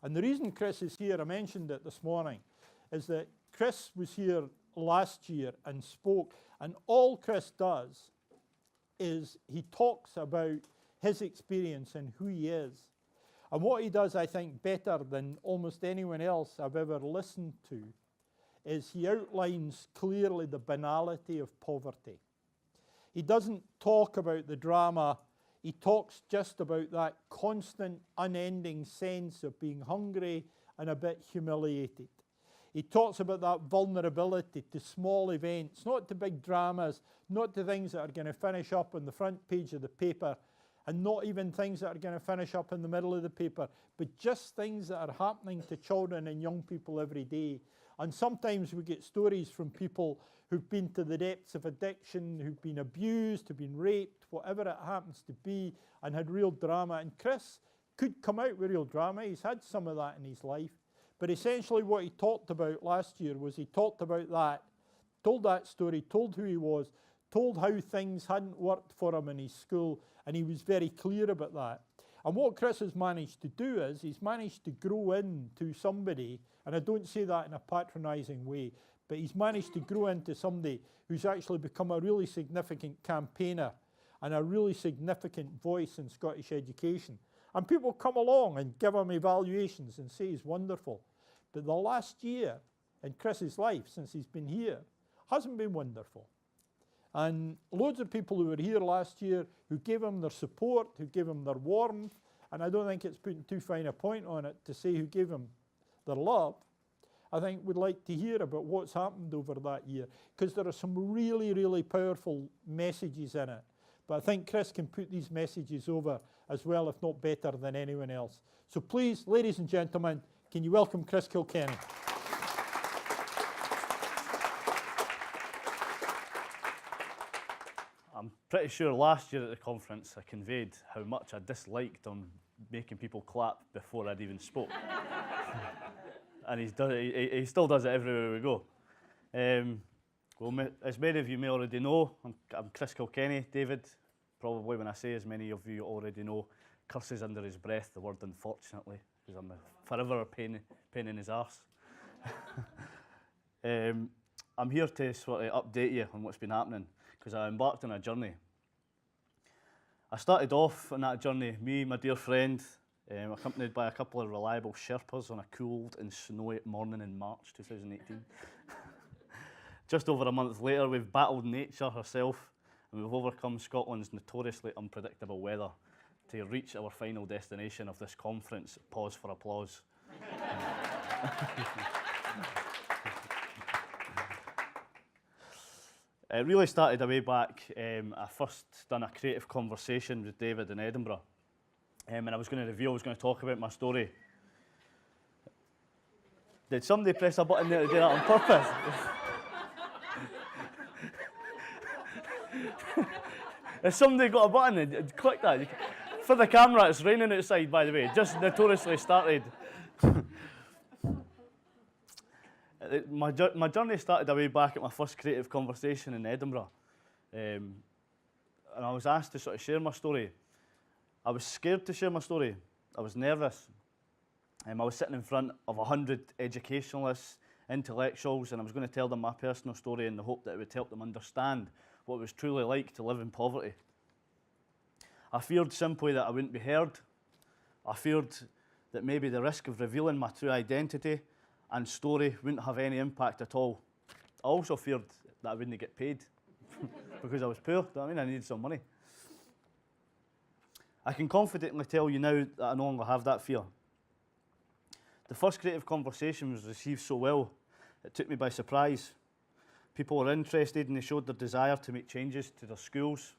And the reason Chris is here, I mentioned it this morning, is that Chris was here last year and spoke, and all Chris does is he talks about his experience and who he is. And what he does, I think, better than almost anyone else I've ever listened to, is he outlines clearly the banality of poverty. He doesn't talk about the drama, he talks just about that constant, unending sense of being hungry and a bit humiliated. He talks about that vulnerability to small events, not to big dramas, not to things that are going to finish up on the front page of the paper, and not even things that are going to finish up in the middle of the paper, but just things that are happening to children and young people every day. And sometimes we get stories from people who've been to the depths of addiction, who've been abused, who've been raped, whatever it happens to be, and had real drama. And Chris could come out with real drama. He's had some of that in his life. But essentially what he talked about last year was he talked about that, told that story, told who he was, told how things hadn't worked for him in his school, and he was very clear about that. And what Chris has managed to do is he's managed to grow into somebody, and I don't say that in a patronising way, but he's managed to grow into somebody who's actually become a really significant campaigner and a really significant voice in Scottish education. And people come along and give him evaluations and say he's wonderful. But the last year in Chris's life, since he's been here, hasn't been wonderful. And loads of people who were here last year who gave him their support, who gave him their warmth, and I don't think it's putting too fine a point on it to say who gave him their love, I think would like to hear about what's happened over that year, because there are some really, really powerful messages in it. But I think Chris can put these messages over as well, if not better than anyone else. So please, ladies and gentlemen, can you welcome Chris Kilkenny? I'm pretty sure last year at the conference I conveyed how much I disliked on making people clap before I'd even spoke. And he still does it everywhere we go. Well, as many of you may already know, I'm Chris Kilkenny. David, probably when I say, as many of you already know, curses under his breath the word unfortunately, because I'm forever a pain in his arse. I'm here to sort of update you on what's been happening, because I embarked on a journey. I started off on that journey, me, my dear friend, accompanied by a couple of reliable Sherpas on a cold and snowy morning in March 2018. Just over a month later, we've battled nature herself, and we've overcome Scotland's notoriously unpredictable weather to reach our final destination of this conference. Pause for applause. It really started way back. I first done a creative conversation with David in Edinburgh, and I was going to talk about my story. Did somebody press a button there to do that on purpose? Has somebody got a button and click that? For the camera, it's raining outside, by the way. Just notoriously started. My journey started way back at my first creative conversation in Edinburgh. And I was asked to sort of share my story. I was scared to share my story. I was nervous. I was sitting in front of 100 educationalists, intellectuals, and I was going to tell them my personal story in the hope that it would help them understand what it was truly like to live in poverty. I feared simply that I wouldn't be heard. I feared that maybe the risk of revealing my true identity and story wouldn't have any impact at all. I also feared that I wouldn't get paid because I was poor. Do you know what I mean? I needed some money. I can confidently tell you now that I no longer have that fear. The first creative conversation was received so well, it took me by surprise. People were interested and they showed their desire to make changes to their schools,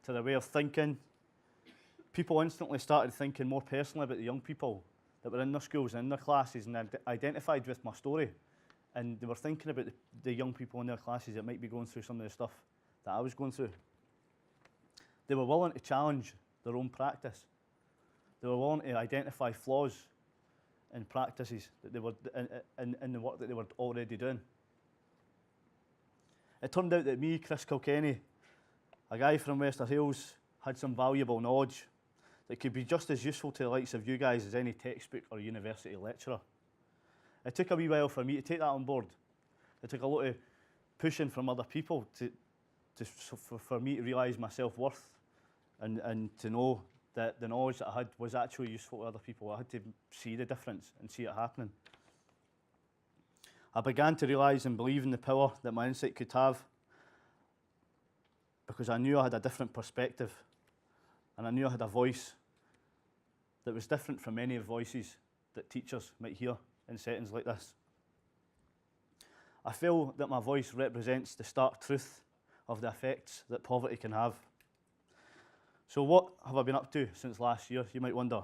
to their way of thinking. People instantly started thinking more personally about the young people that were in their schools and in their classes, and identified with my story. And they were thinking about the young people in their classes that might be going through some of the stuff that I was going through. They were willing to challenge their own practice. They were willing to identify flaws in practices that they were in the work that they were already doing. It turned out that me, Chris Kilkenny, a guy from Wester Hailes, had some valuable knowledge that could be just as useful to the likes of you guys as any textbook or university lecturer. It took a wee while for me to take that on board. It took a lot of pushing from other people for me to realise my self-worth and to know that the knowledge that I had was actually useful to other people. I had to see the difference and see it happening. I began to realise and believe in the power that my insight could have because I knew I had a different perspective and I knew I had a voice that was different from many voices that teachers might hear in settings like this. I feel that my voice represents the stark truth of the effects that poverty can have. So what have I been up to since last year, you might wonder?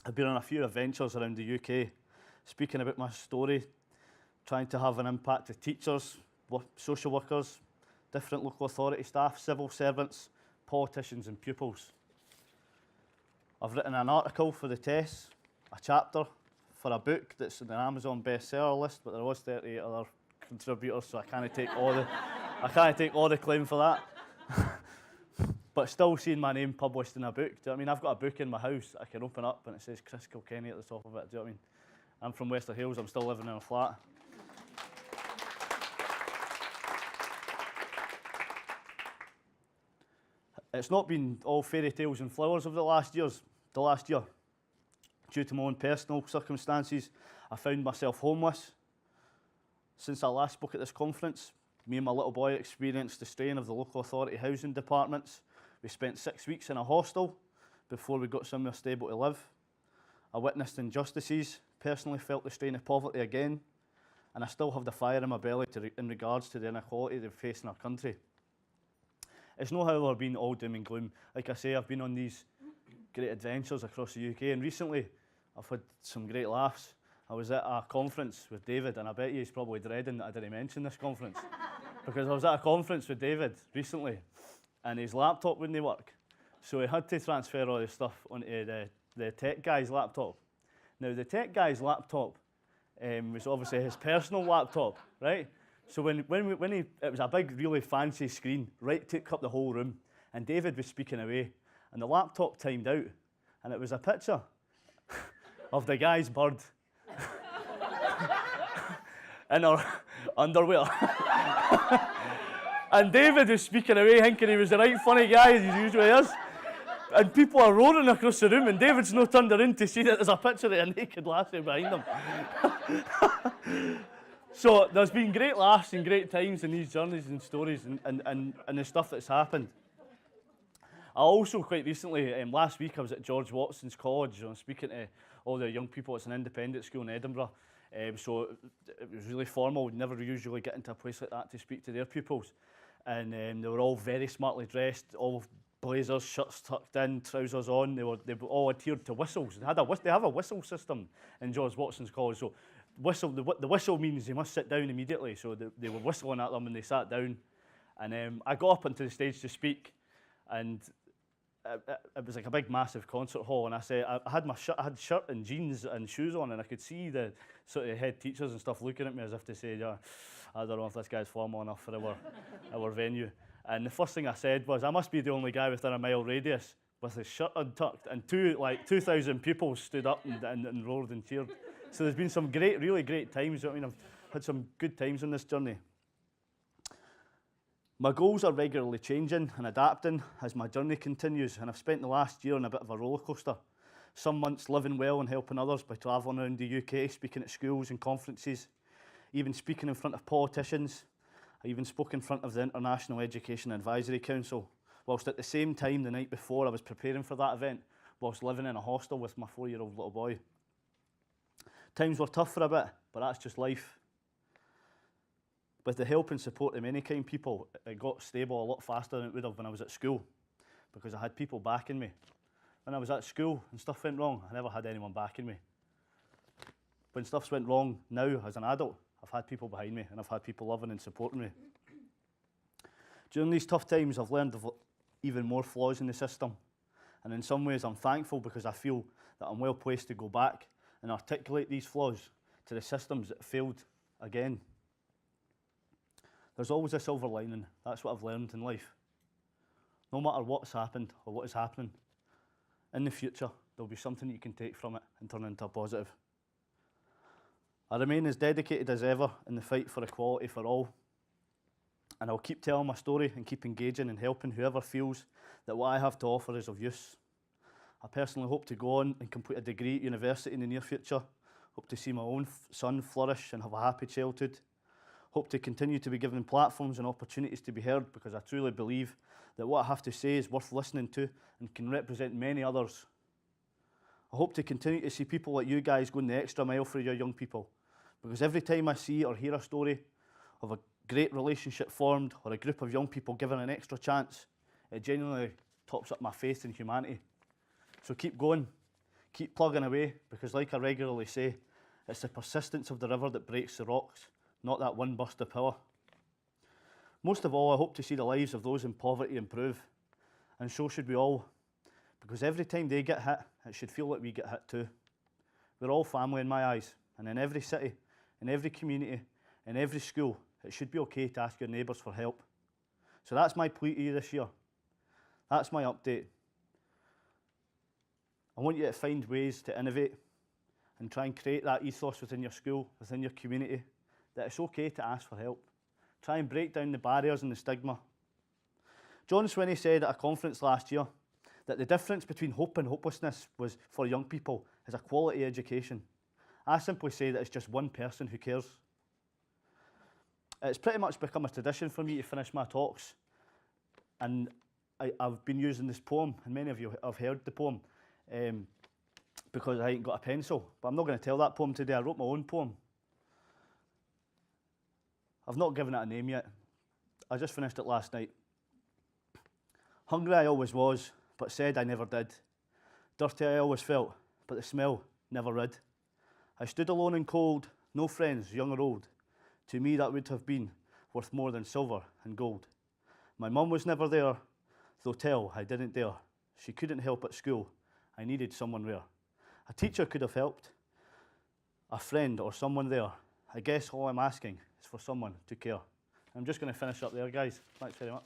I've been on a few adventures around the UK, speaking about my story, trying to have an impact with teachers, social workers, different local authority staff, civil servants, politicians and pupils. I've written an article for the tests, a chapter for a book that's on an Amazon bestseller list, but there was 38 other contributors, so I can't take all the claim for that. But still seeing my name published in a book, do you know what I mean? I've got a book in my house that I can open up and it says Chris Kilkenny at the top of it, do you know what I mean? I'm from Wester Hailes, I'm still living in a flat. It's not been all fairy tales and flowers over the last year. Due to my own personal circumstances, I found myself homeless. Since I last spoke at this conference, me and my little boy experienced the strain of the local authority housing departments. We spent 6 weeks in a hostel before we got somewhere stable to live. I witnessed injustices, personally felt the strain of poverty again, and I still have the fire in my belly in regards to the inequality they face in our country. It's not, however, been all doom and gloom. Like I say, I've been on these great adventures across the UK, and recently I've had some great laughs. I was at a conference with David, and I bet he's probably dreading that I didn't mention this conference. Because I was at a conference with David recently, and his laptop wouldn't work. So he had to transfer all his stuff onto the tech guy's laptop. Now, the tech guy's laptop was obviously his personal laptop, right? So when it was a big, really fancy screen, right, took up the whole room, and David was speaking away, and the laptop timed out, and it was a picture of the guy's bird in her underwear. And David was speaking away, thinking he was the right funny guy, as he usually is. And people are roaring across the room, and David's not turned around to see that there's a picture of a naked lassie behind him. So there's been great laughs and great times in these journeys and stories and the stuff that's happened. I also, quite recently, last week I was at George Watson's College, speaking to all the young people. It's an independent school in Edinburgh, so it was really formal. We'd never usually get into a place like that to speak to their pupils. And they were all very smartly dressed, all blazers, shirts tucked in, trousers on. They were all adhered to whistles. They have a whistle system in George Watson's College. So the whistle means they must sit down immediately. So they were whistling at them when they sat down. And I got up onto the stage to speak, and it was like a big, massive concert hall. And I said, I had shirt and jeans and shoes on, and I could see the sort of head teachers and stuff looking at me as if to say, yeah, I don't know if this guy's formal enough for our venue. And the first thing I said was, I must be the only guy within a mile radius with his shirt untucked. And 2,000 people stood up and roared and cheered. So there's been some really great times. I mean, I've had some good times on this journey. My goals are regularly changing and adapting as my journey continues, and I've spent the last year on a bit of a roller coaster. Some months living well and helping others by travelling around the UK, speaking at schools and conferences, even speaking in front of politicians. I even spoke in front of the International Education Advisory Council, whilst at the same time the night before I was preparing for that event, whilst living in a hostel with my 4-year-old little boy. Times were tough for a bit, but that's just life. With the help and support of many kind people, it got stable a lot faster than it would have when I was at school, because I had people backing me. When I was at school and stuff went wrong, I never had anyone backing me. When stuff's went wrong now as an adult, I've had people behind me, and I've had people loving and supporting me. During these tough times, I've learned of even more flaws in the system, and in some ways I'm thankful because I feel that I'm well placed to go back and articulate these flaws to the systems that failed again. There's always a silver lining. That's what I've learned in life. No matter what's happened or what is happening, in the future, there'll be something you can take from it and turn into a positive. I remain as dedicated as ever in the fight for equality for all, and I'll keep telling my story and keep engaging and helping whoever feels that what I have to offer is of use. I personally hope to go on and complete a degree at university in the near future, hope to see my own son flourish and have a happy childhood, hope to continue to be given platforms and opportunities to be heard, because I truly believe that what I have to say is worth listening to and can represent many others. I hope to continue to see people like you guys going the extra mile for your young people, because every time I see or hear a story of a great relationship formed or a group of young people given an extra chance, it genuinely tops up my faith in humanity. So keep going, keep plugging away, because like I regularly say, it's the persistence of the river that breaks the rocks, not that one burst of power. Most of all, I hope to see the lives of those in poverty improve, and so should we all, because every time they get hit, it should feel like we get hit too. We're all family in my eyes, and in every city, in every community, in every school, it should be okay to ask your neighbours for help. So that's my plea to you this year. That's my update. I want you to find ways to innovate and try and create that ethos within your school, within your community, that it's okay to ask for help. Try and break down the barriers and the stigma. John Swinney said at a conference last year that the difference between hope and hopelessness was, for young people, is a quality education. I simply say that it's just one person who cares. It's pretty much become a tradition for me to finish my talks, and I've been using this poem, and many of you have heard the poem, because I ain't got a pencil. But I'm not going to tell that poem today. I wrote my own poem. I've not given it a name yet. I just finished it last night. Hungry I always was, but said I never did. Dirty I always felt, but the smell never rid. I stood alone and cold, no friends, young or old. To me that would have been worth more than silver and gold. My mum was never there, though tell I didn't dare. She couldn't help at school, I needed someone there. A teacher could have helped, a friend or someone there. I guess all I'm asking is for someone to care. I'm just going to finish up there, guys. Thanks very much.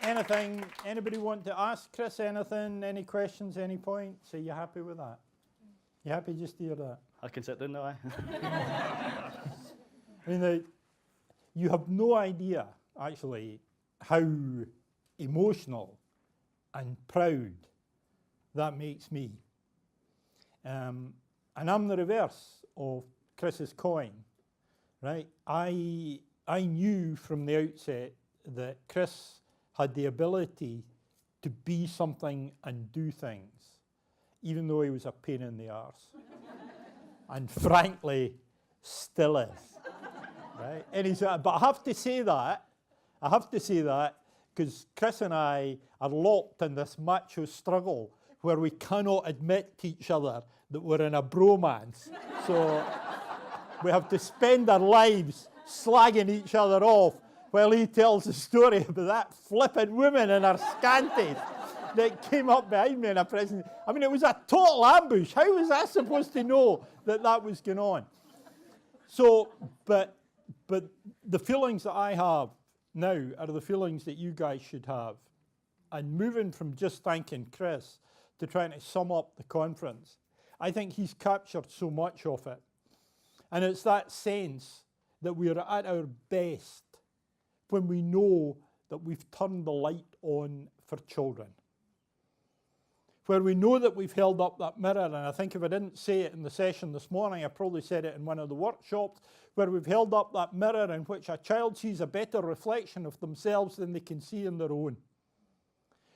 Anything, anybody want to ask Chris anything, any questions, any points? Are you happy with that? You happy just to hear that? I can sit down now, eh? I mean, you have no idea, actually, how emotional and proud that makes me. And I'm the reverse of Chris's coin, right? I knew from the outset that Chris had the ability to be something and do things, even though he was a pain in the arse. And frankly, still is. Right? And but I have to say that, because Chris and I are locked in this macho struggle where we cannot admit to each other that we're in a bromance. So we have to spend our lives slagging each other off while he tells the story about that flippin' woman in her scanties that came up behind me in a prison. I mean, it was a total ambush. How was I supposed to know that that was going on? So, but the feelings that I have now are the feelings that you guys should have. And moving from just thanking Chris to trying to sum up the conference, I think he's captured so much of it. And it's that sense that we're at our best when we know that we've turned the light on for children. Where we know that we've held up that mirror, and I think if I didn't say it in the session this morning, I probably said it in one of the workshops, where we've held up that mirror in which a child sees a better reflection of themselves than they can see in their own.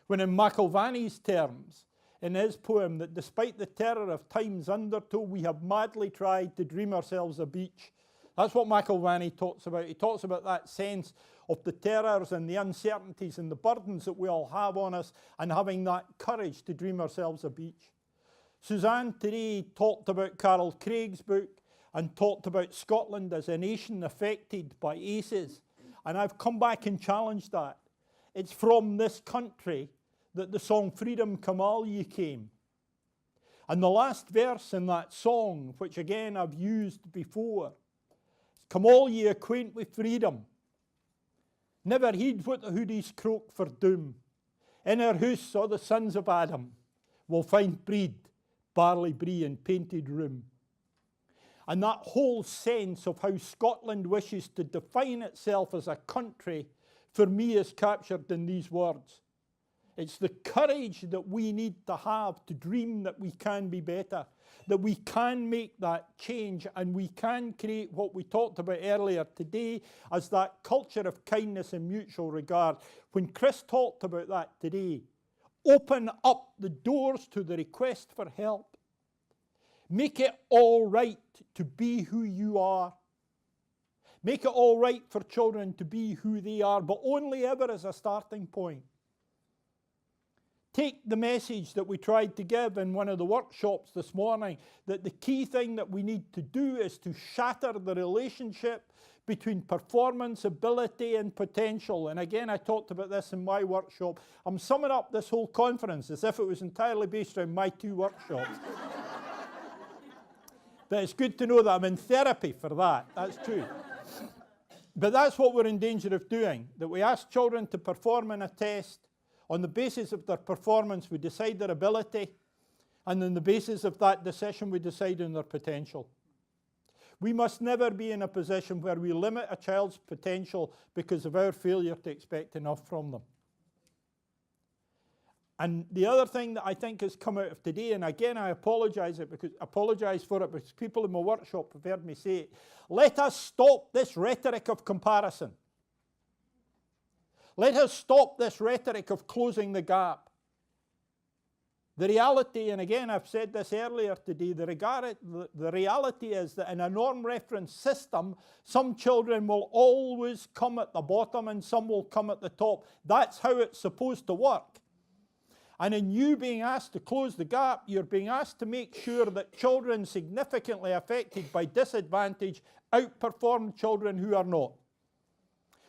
When in McIlvanny's terms, in his poem, that despite the terror of time's undertow, we have madly tried to dream ourselves a beach. That's what McIlvanny talks about. He talks about that sense of the terrors and the uncertainties and the burdens that we all have on us, and having that courage to dream ourselves a beach. Suzanne today talked about Carol Craig's book and talked about Scotland as a nation affected by ACEs. And I've come back and challenged that. It's from this country that the song Freedom Come All Ye came. And the last verse in that song, which again I've used before, come all ye acquaint with freedom, never heed what the hoodies croak for doom. In our house all the sons of Adam will find breed, barley brie and painted room. And that whole sense of how Scotland wishes to define itself as a country, for me, is captured in these words. It's the courage that we need to have to dream that we can be better, that we can make that change, and we can create what we talked about earlier today as that culture of kindness and mutual regard. When Chris talked about that today, open up the doors to the request for help. Make it all right to be who you are. Make it all right for children to be who they are, but only ever as a starting point. Take the message that we tried to give in one of the workshops this morning, that the key thing that we need to do is to shatter the relationship between performance, ability, and potential. And again, I talked about this in my workshop. I'm summing up this whole conference as if it was entirely based around my 2 workshops. But it's good to know that I'm in therapy for that. That's true. But that's what we're in danger of doing, that we ask children to perform in a test. On the basis of their performance, we decide their ability, and on the basis of that decision, we decide on their potential. We must never be in a position where we limit a child's potential because of our failure to expect enough from them. And the other thing that I think has come out of today, and again I apologise for it because people in my workshop have heard me say it, let us stop this rhetoric of comparison. Let us stop this rhetoric of closing the gap. The reality, and again I've said this earlier today, the reality is that in a norm reference system, some children will always come at the bottom and some will come at the top. That's how it's supposed to work. And in you being asked to close the gap, you're being asked to make sure that children significantly affected by disadvantage outperform children who are not.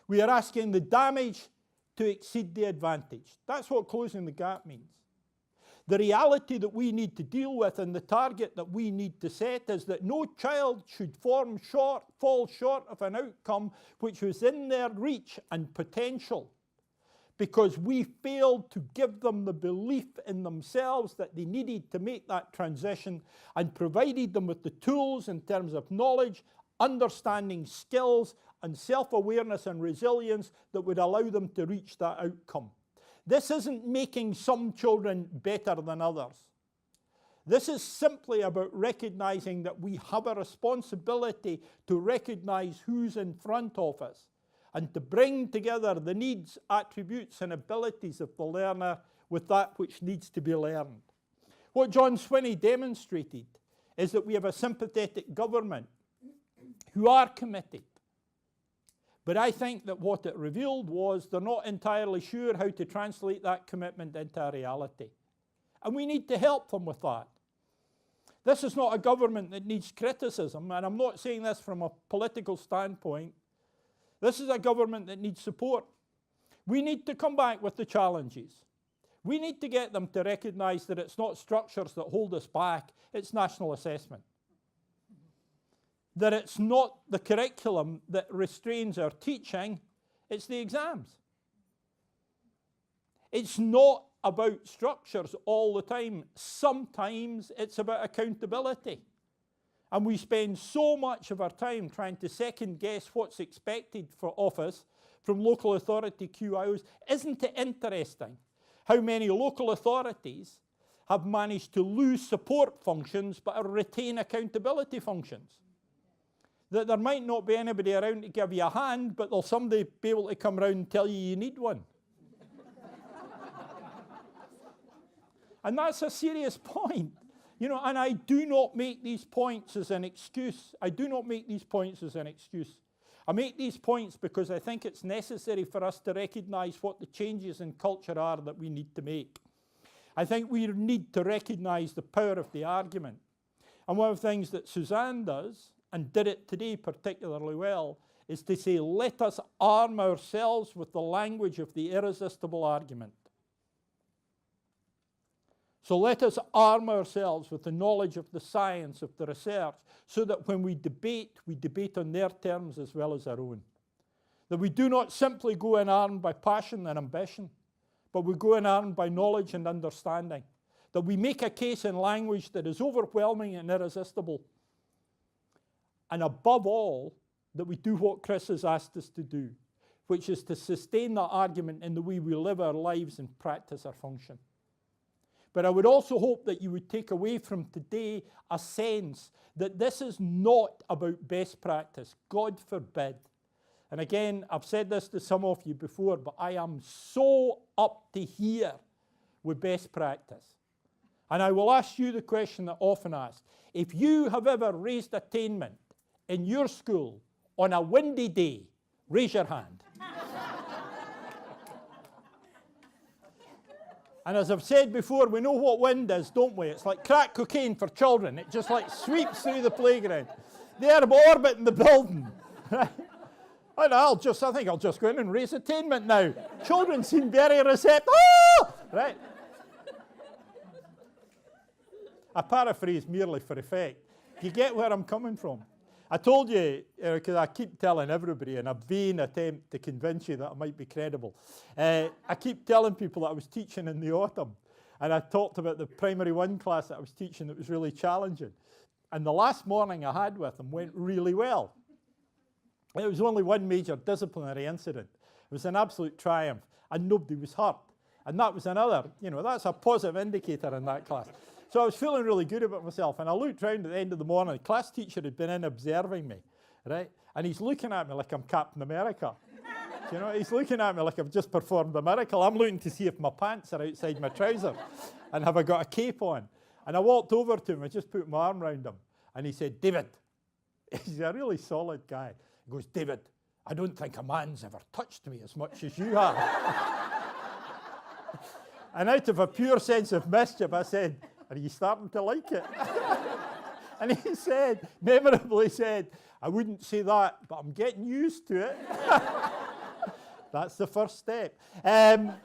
We are asking the damage to exceed the advantage. That's what closing the gap means. The reality that we need to deal with and the target that we need to set is that no child should fall short of an outcome which was in their reach and potential, because we failed to give them the belief in themselves that they needed to make that transition and provided them with the tools in terms of knowledge, understanding, skills, and self-awareness and resilience that would allow them to reach that outcome. This isn't making some children better than others. This is simply about recognizing that we have a responsibility to recognize who's in front of us and to bring together the needs, attributes, and abilities of the learner with that which needs to be learned. What John Swinney demonstrated is that we have a sympathetic government who are committed. But I think that what it revealed was they're not entirely sure how to translate that commitment into a reality. And we need to help them with that. This is not a government that needs criticism, and I'm not saying this from a political standpoint. This is a government that needs support. We need to come back with the challenges. We need to get them to recognise that it's not structures that hold us back, it's national assessment. That it's not the curriculum that restrains our teaching, it's the exams. It's not about structures all the time. Sometimes it's about accountability. And we spend so much of our time trying to second guess what's expected of us from local authority QIOs. Isn't it interesting how many local authorities have managed to lose support functions but retain accountability functions? That there might not be anybody around to give you a hand, but there'll somebody be able to come around and tell you need one. And that's a serious point. You know, and I do not make these points as an excuse. I do not make these points as an excuse. I make these points because I think it's necessary for us to recognise what the changes in culture are that we need to make. I think we need to recognise the power of the argument. And one of the things that Suzanne does, and did it today particularly well, is to say, let us arm ourselves with the language of the irresistible argument. So let us arm ourselves with the knowledge of the science, of the research, so that when we debate on their terms as well as our own. That we do not simply go in armed by passion and ambition, but we go in armed by knowledge and understanding. That we make a case in language that is overwhelming and irresistible. And above all, that we do what Chris has asked us to do, which is to sustain that argument in the way we live our lives and practice our function. But I would also hope that you would take away from today a sense that this is not about best practice. God forbid. And again, I've said this to some of you before, but I am so up to here with best practice. And I will ask you the question that often asked. If you have ever raised attainment in your school on a windy day, raise your hand. And as I've said before, we know what wind is, don't we? It's like crack cocaine for children. It just like sweeps through the playground. They're orbiting the building. Right? And I think I'll just go in and raise attainment now. Children seem very receptive. Oh! Right? I paraphrase merely for effect. You get where I'm coming from? I told you, because I keep telling everybody in a vain attempt to convince you that I might be credible. I keep telling people that I was teaching in the autumn. And I talked about the primary 1 class that I was teaching that was really challenging. And the last morning I had with them went really well. It was only one major disciplinary incident. It was an absolute triumph. And nobody was hurt. And that was another, that's a positive indicator in that class. So I was feeling really good about myself, and I looked round at the end of the morning. The class teacher had been in observing me, right? And he's looking at me like I'm Captain America. He's looking at me like I've just performed a miracle. I'm looking to see if my pants are outside my trousers, and have I got a cape on? And I walked over to him, I just put my arm round him, and he said, David, he's a really solid guy. He goes, David, I don't think a man's ever touched me as much as you have. And out of a pure sense of mischief, I said, are you starting to like it? And he said, memorably said, I wouldn't say that, but I'm getting used to it. That's the first step. But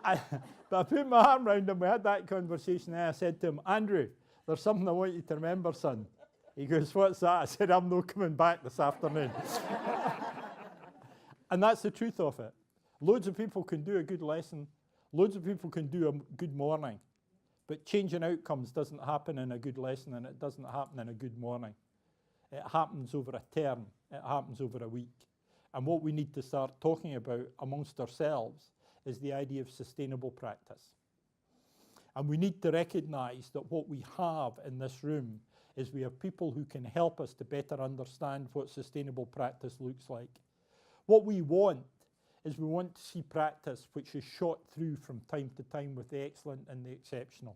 I put my arm around him, we had that conversation, and I said to him, Andrew, there's something I want you to remember, son. He goes, what's that? I said, I'm not coming back this afternoon. And that's the truth of it. Loads of people can do a good lesson. Loads of people can do a good morning. But changing outcomes doesn't happen in a good lesson, and it doesn't happen in a good morning. It happens over a term. It happens over a week. And what we need to start talking about amongst ourselves is the idea of sustainable practice. And we need to recognize that what we have in this room is we have people who can help us to better understand what sustainable practice looks like. What we want is we want to see practice which is shot through from time to time with the excellent and the exceptional.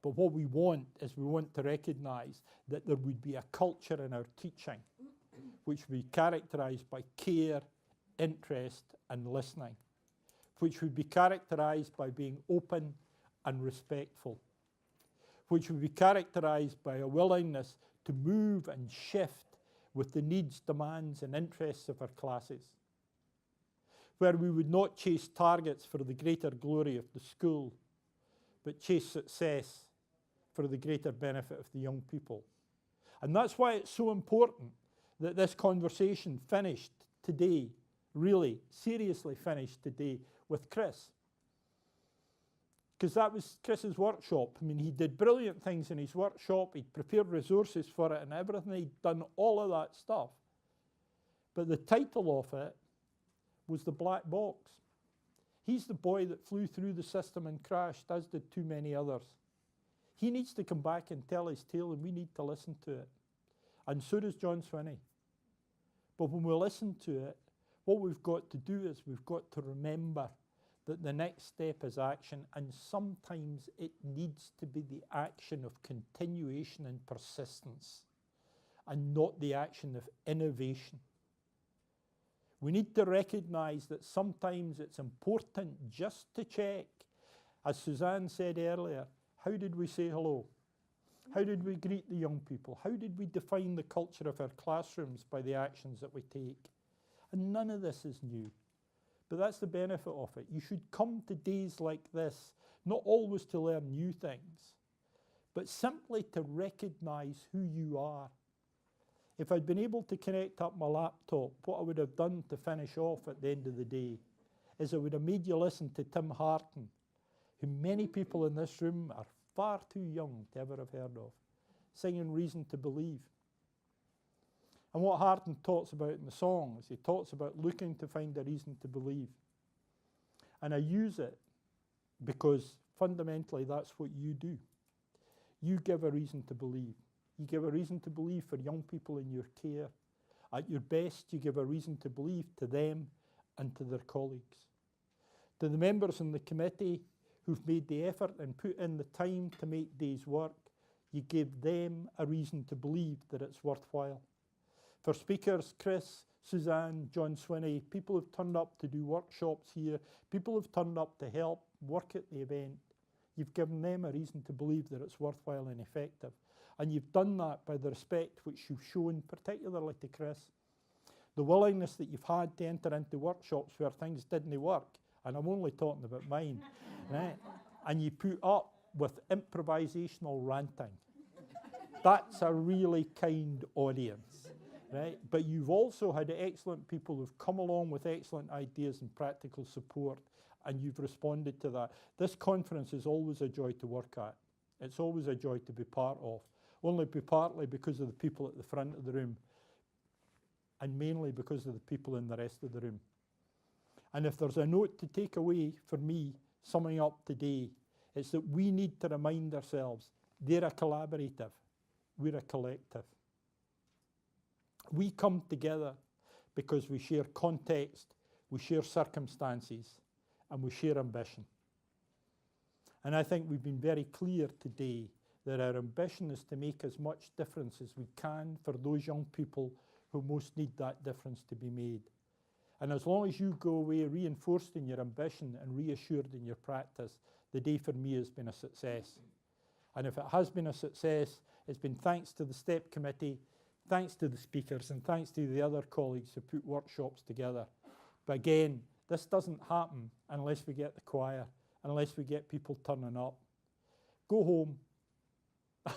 But what we want is we want to recognize that there would be a culture in our teaching which would be characterized by care, interest, and listening, which would be characterized by being open and respectful, which would be characterized by a willingness to move and shift with the needs, demands, and interests of our classes, where we would not chase targets for the greater glory of the school, but chase success for the greater benefit of the young people. And that's why it's so important that this conversation finished today, really seriously finished today with Chris. Because that was Chris's workshop. I mean, he did brilliant things in his workshop. He'd prepared resources for it and everything. He'd done all of that stuff. But the title of it was The Black Box. He's the boy that flew through the system and crashed, as did too many others. He needs to come back and tell his tale, and we need to listen to it. And so does John Swinney. But when we listen to it, what we've got to do is we've got to remember that the next step is action, and sometimes it needs to be the action of continuation and persistence, and not the action of innovation. We need to recognize that sometimes it's important just to check. As Suzanne said earlier, how did we say hello? How did we greet the young people? How did we define the culture of our classrooms by the actions that we take? And none of this is new. But that's the benefit of it. You should come to days like this, not always to learn new things, but simply to recognise who you are. If I'd been able to connect up my laptop, what I would have done to finish off at the end of the day is I would have made you listen to Tim Harton, who many people in this room are far too young to ever have heard of, singing Reason to Believe. And what Harton talks about in the song is he talks about looking to find a reason to believe. And I use it because fundamentally that's what you do. You give a reason to believe. You give a reason to believe for young people in your care. At your best, you give a reason to believe to them and to their colleagues. To the members in the committee who've made the effort and put in the time to make days work, you give them a reason to believe that it's worthwhile. For speakers, Chris, Suzanne, John Swinney, people who've turned up to do workshops here, people who've turned up to help work at the event, you've given them a reason to believe that it's worthwhile and effective. And you've done that by the respect which you've shown, particularly to Chris. The willingness that you've had to enter into workshops where things didn't work, and I'm only talking about mine, right? And you put up with improvisational ranting. That's a really kind audience, right? But you've also had excellent people who've come along with excellent ideas and practical support, and you've responded to that. This conference is always a joy to work at. It's always a joy to be part of. Only partly because of the people at the front of the room, and mainly because of the people in the rest of the room. And if there's a note to take away for me, summing up today, it's that we need to remind ourselves they're a collaborative, we're a collective. We come together because we share context, we share circumstances, and we share ambition. And I think we've been very clear today that our ambition is to make as much difference as we can for those young people who most need that difference to be made. And as long as you go away reinforced in your ambition and reassured in your practice, the day for me has been a success. And if it has been a success, it's been thanks to the STEP committee, thanks to the speakers, and thanks to the other colleagues who put workshops together. But again, this doesn't happen unless we get the choir, unless we get people turning up. Go home.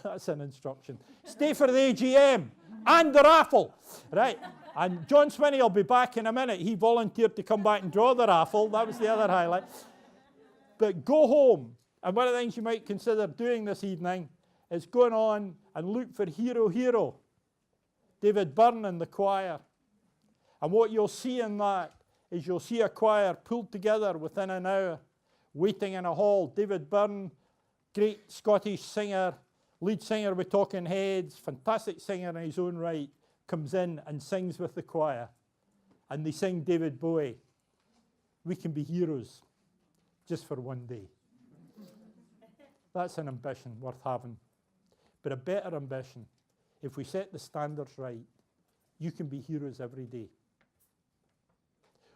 That's an instruction. Stay for the AGM and the raffle, right? And John Swinney will be back in a minute. He volunteered to come back and draw the raffle. That was the other highlight. But go home. And one of the things you might consider doing this evening is going on and look for Hero Hero, David Byrne and the choir. And what you'll see in that is you'll see a choir pulled together within an hour, waiting in a hall. David Byrne, great Scottish singer, lead singer with Talking Heads, fantastic singer in his own right, comes in and sings with the choir. And they sing David Bowie. We can be heroes just for one day. That's an ambition worth having. But a better ambition, if we set the standards right, you can be heroes every day.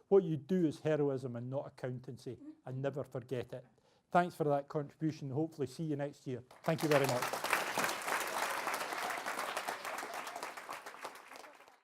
What you do is heroism and not accountancy, and never forget it. Thanks for that contribution. Hopefully see you next year. Thank you very much.